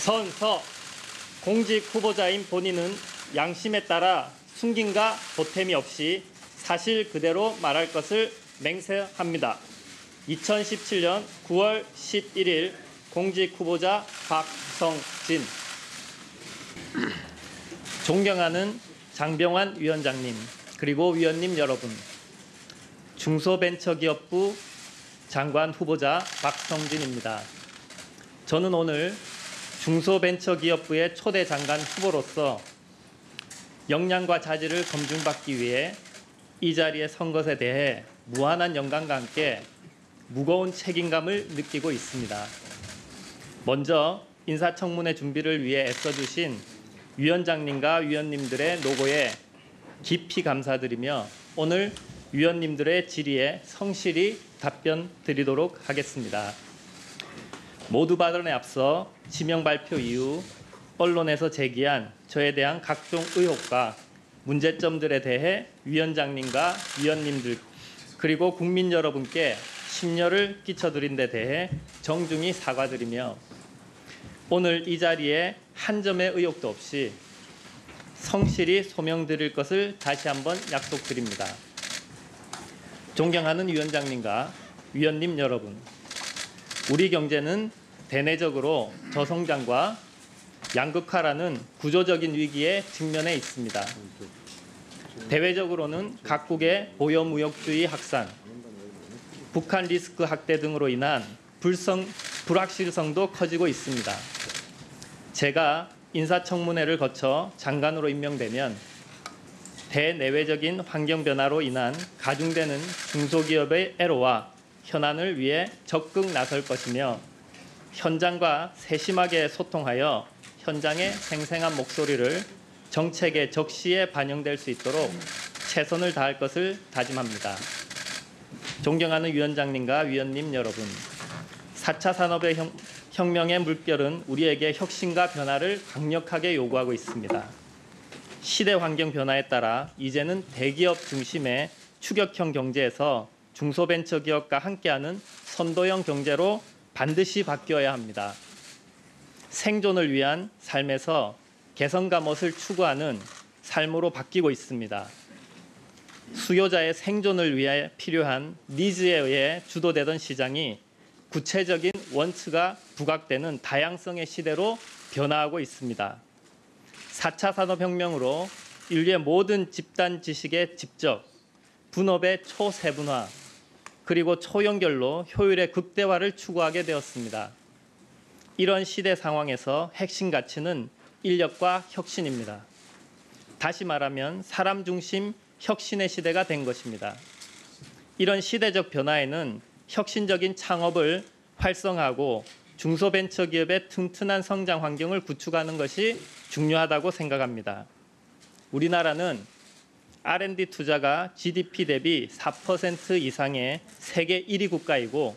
선서 공직 후보자인 본인은 양심에 따라 숨김과 보탬이 없이 사실 그대로 말할 것을 맹세합니다. 2017년 9월 11일 공직 후보자 박성진. 존경하는 장병환 위원장님, 그리고 위원님 여러분, 중소벤처기업부 장관 후보자 박성진입니다. 저는 오늘 중소벤처기업부의 초대 장관 후보로서 역량과 자질을 검증받기 위해 이 자리에 선 것에 대해 무한한 영광과 함께 무거운 책임감을 느끼고 있습니다. 먼저 인사청문회 준비를 위해 애써주신 위원장님과 위원님들의 노고에 깊이 감사드리며 오늘 위원님들의 질의에 성실히 답변 드리도록 하겠습니다. 모두 발언에 앞서 지명 발표 이후 언론에서 제기한 저에 대한 각종 의혹과 문제점들에 대해 위원장님과 위원님들 그리고 국민 여러분께 심려를 끼쳐드린 데 대해 정중히 사과드리며 오늘 이 자리에 한 점의 의혹도 없이 성실히 소명드릴 것을 다시 한번 약속드립니다. 존경하는 위원장님과 위원님 여러분, 우리 경제는 대내적으로 저성장과 양극화라는 구조적인 위기에 직면해 있습니다. 대외적으로는 각국의 보여무역주의 확산, 북한 리스크 확대 등으로 인한 불확실성도 커지고 있습니다. 제가 인사청문회를 거쳐 장관으로 임명되면 대내외적인 환경 변화로 인한 가중되는 중소기업의 애로와 현안을 위해 적극 나설 것이며 현장과 세심하게 소통하여 현장의 생생한 목소리를 정책에 적시에 반영될 수 있도록 최선을 다할 것을 다짐합니다. 존경하는 위원장님과 위원님 여러분, 4차 산업의 혁명의 물결은 우리에게 혁신과 변화를 강력하게 요구하고 있습니다. 시대 환경 변화에 따라 이제는 대기업 중심의 추격형 경제에서 중소벤처기업과 함께하는 선도형 경제로 반드시 바뀌어야 합니다. 생존을 위한 삶에서 개성과 멋을 추구하는 삶으로 바뀌고 있습니다. 수요자의 생존을 위해 필요한 니즈에 의해 주도되던 시장이 구체적인 원칙가 부각되는 다양성의 시대로 변화하고 있습니다. 4차 산업혁명으로 인류의 모든 집단 지식의 집적, 분업의 초세분화, 그리고 초연결로 효율의 극대화를 추구하게 되었습니다. 이런 시대 상황에서 핵심 가치는 인력과 혁신입니다. 다시 말하면 사람 중심 혁신의 시대가 된 것입니다. 이런 시대적 변화에는 혁신적인 창업을 활성화하고 중소벤처기업의 튼튼한 성장 환경을 구축하는 것이 중요하다고 생각합니다. 우리나라는 R&D 투자가 GDP 대비 4% 이상의 세계 1위 국가이고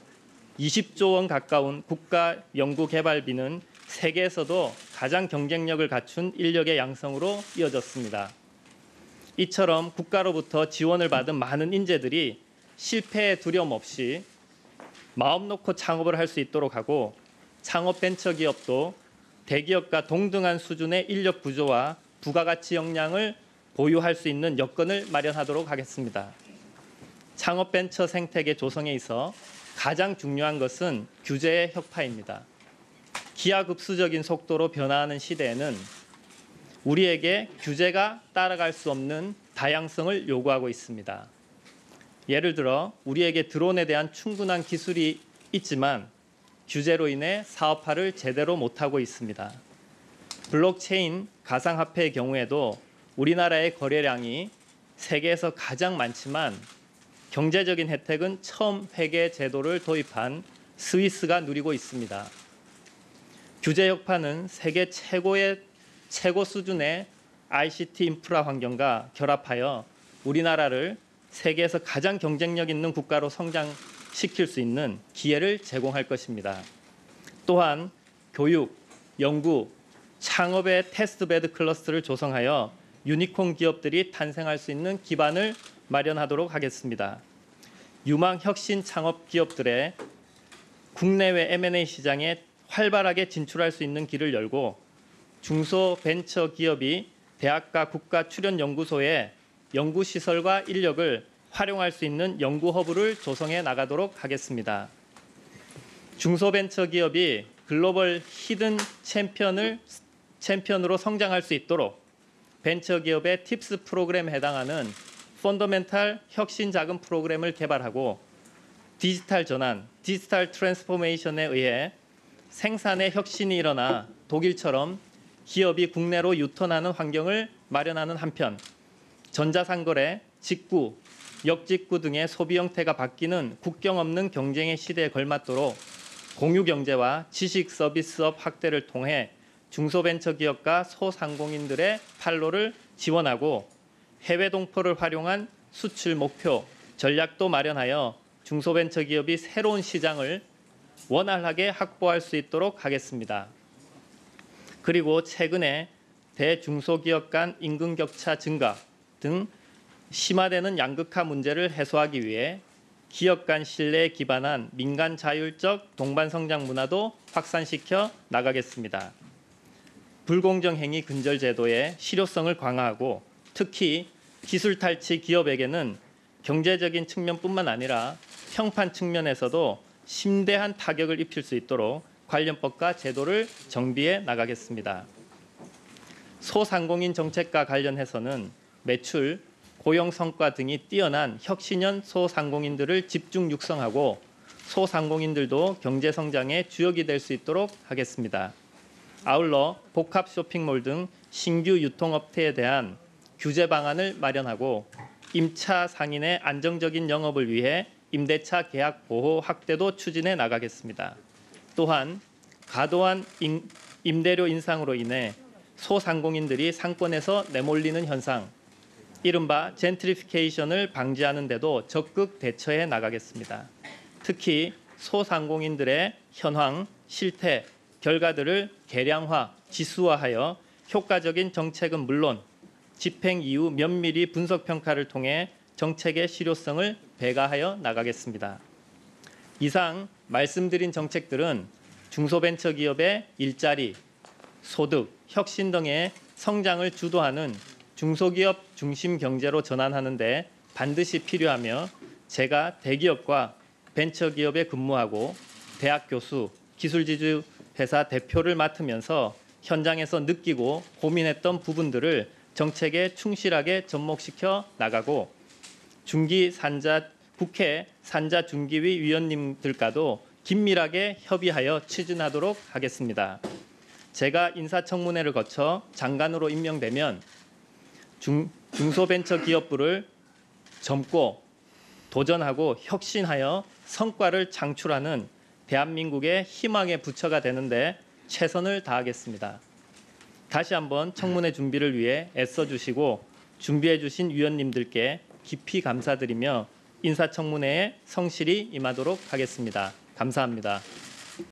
20조 원 가까운 국가 연구개발비는 세계에서도 가장 경쟁력을 갖춘 인력의 양성으로 이어졌습니다. 이처럼 국가로부터 지원을 받은 많은 인재들이 실패의 두려움 없이 마음 놓고 창업을 할 수 있도록 하고 창업 벤처기업도 대기업과 동등한 수준의 인력 구조와 부가가치 역량을 보유할 수 있는 여건을 마련하도록 하겠습니다. 창업 벤처 생태계 조성에 있어 가장 중요한 것은 규제의 혁파입니다. 기하급수적인 속도로 변화하는 시대에는 우리에게 규제가 따라갈 수 없는 다양성을 요구하고 있습니다. 예를 들어 우리에게 드론에 대한 충분한 기술이 있지만 규제로 인해 사업화를 제대로 못하고 있습니다. 블록체인 가상화폐의 경우에도 우리나라의 거래량이 세계에서 가장 많지만 경제적인 혜택은 처음 회계 제도를 도입한 스위스가 누리고 있습니다. 규제 혁파는 세계 최고 수준의 ICT 인프라 환경과 결합하여 우리나라를 세계에서 가장 경쟁력 있는 국가로 성장시킬 수 있는 기회를 제공할 것입니다. 또한 교육, 연구, 창업의 테스트베드 클러스터를 조성하여 유니콘 기업들이 탄생할 수 있는 기반을 마련하도록 하겠습니다. 유망 혁신 창업 기업들의 국내외 M&A 시장의 활발하게 진출할 수 있는 길을 열고 중소벤처기업이 대학과 국가출연연구소의 연구시설과 인력을 활용할 수 있는 연구허브를 조성해 나가도록 하겠습니다. 중소벤처기업이 글로벌 히든 챔피언으로 성장할 수 있도록 벤처기업의 팁스 프로그램에 해당하는 펀더멘탈 혁신 자금 프로그램을 개발하고 디지털 전환, 디지털 트랜스포메이션에 의해 생산의 혁신이 일어나 독일처럼 기업이 국내로 유턴하는 환경을 마련하는 한편 전자상거래, 직구, 역직구 등의 소비 형태가 바뀌는 국경 없는 경쟁의 시대에 걸맞도록 공유경제와 지식 서비스업 확대를 통해 중소벤처기업과 소상공인들의 판로를 지원하고 해외 동포를 활용한 수출 목표 전략도 마련하여 중소벤처기업이 새로운 시장을 원활하게 확보할 수 있도록 하겠습니다. 그리고 최근에 대중소기업 간 임금 격차 증가 등 심화되는 양극화 문제를 해소하기 위해 기업 간 신뢰에 기반한 민간 자율적 동반 성장 문화도 확산시켜 나가겠습니다. 불공정 행위 근절 제도의 실효성을 강화하고 특히 기술 탈취 기업에게는 경제적인 측면뿐만 아니라 평판 측면에서도 심대한 타격을 입힐 수 있도록 관련법과 제도를 정비해 나가겠습니다. 소상공인 정책과 관련해서는 매출, 고용 성과 등이 뛰어난 혁신형 소상공인들을 집중 육성하고 소상공인들도 경제 성장의 주역이 될 수 있도록 하겠습니다. 아울러 복합 쇼핑몰 등 신규 유통업체에 대한 규제 방안을 마련하고 임차 상인의 안정적인 영업을 위해 임대차 계약 보호 확대도 추진해 나가겠습니다. 또한 과도한 임대료 인상으로 인해 소상공인들이 상권에서 내몰리는 현상, 이른바 젠트리피케이션을 방지하는 데도 적극 대처해 나가겠습니다. 특히 소상공인들의 현황, 실태, 결과들을 계량화, 지수화하여 효과적인 정책은 물론 집행 이후 면밀히 분석 평가를 통해 정책의 실효성을 배가하여 나가겠습니다. 이상 말씀드린 정책들은 중소벤처기업의 일자리, 소득, 혁신 등의 성장을 주도하는 중소기업 중심 경제로 전환하는 데 반드시 필요하며 제가 대기업과 벤처기업에 근무하고 대학 교수, 기술지주 회사 대표를 맡으면서 현장에서 느끼고 고민했던 부분들을 정책에 충실하게 접목시켜 나가고 국회 산자중기위 위원님들과도 긴밀하게 협의하여 추진하도록 하겠습니다. 제가 인사청문회를 거쳐 장관으로 임명되면 중소벤처기업부를 젊고 도전하고 혁신하여 성과를 창출하는 대한민국의 희망의 부처가 되는데 최선을 다하겠습니다. 다시 한번 청문회 준비를 위해 애써주시고 준비해 주신 위원님들께 깊이 감사드리며 인사청문회에 성실히 임하도록 하겠습니다. 감사합니다.